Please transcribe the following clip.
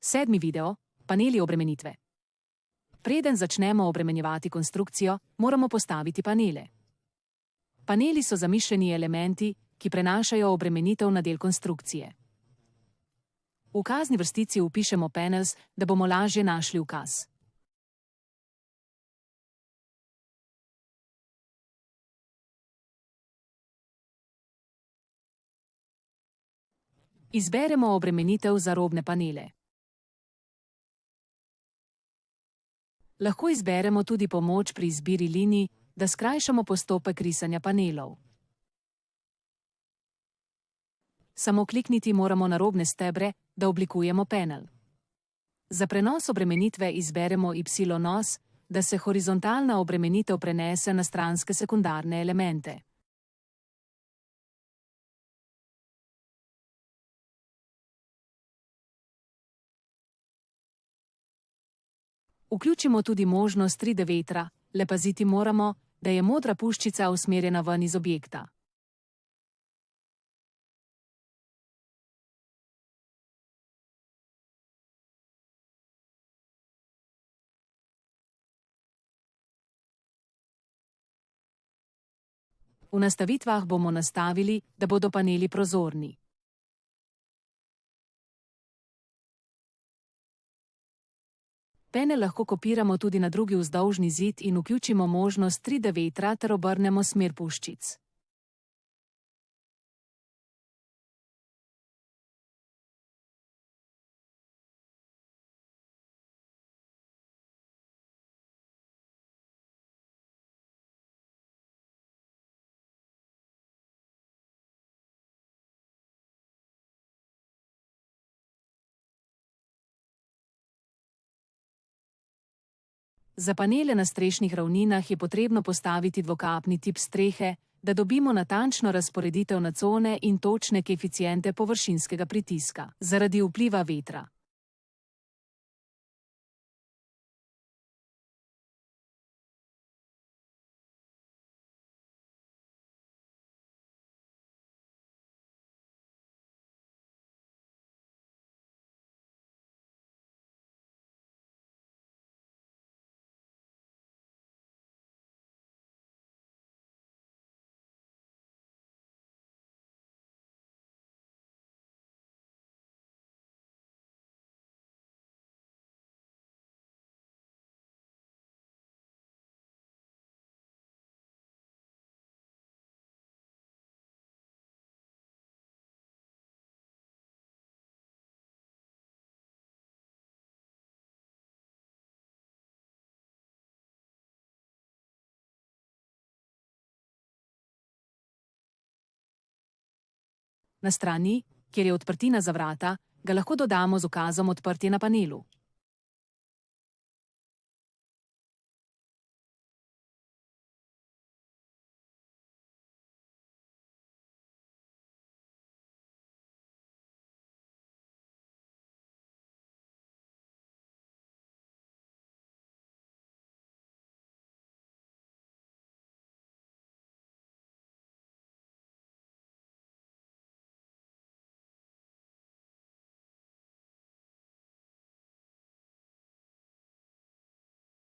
7. video, paneli obremenitve. Preden začnemo obremenjevati konstrukcijo, moramo postaviti panele. Paneli so zamišljeni elementi, ki prenašajo obremenitev na del konstrukcije. V ukazni vrstici vpišemo panels, da bomo lažje našli ukaz. Izberemo obremenitev za robne panele. Lahko izberemo tudi pomoč pri izbiri linij, da skrajšamo postopek risanja panelov. Samo klikniti moramo na robne stebre, da oblikujemo panel. Za prenos obremenitve izberemo Y-os, da se horizontalna obremenitev prenese na stranske sekundarne elemente. Vključimo tudi možnost 3D vetra, le paziti moramo, da je modra puščica usmerjena ven iz objekta. V nastavitvah bomo nastavili, da bodo paneli prozorni. Panel lahko kopiramo tudi na drugi vzdolžni zid in vključimo možnost 3D vetra ter obrnemo smer puščic. Za panele na strešnih ravninah je potrebno postaviti dvokapni tip strehe, da dobimo natančno razporeditev na cone in točne koeficiente površinskega pritiska, zaradi vpliva vetra. Na strani, kjer je odprtina za vrata, ga lahko dodamo z ukazom odprtje na panelu.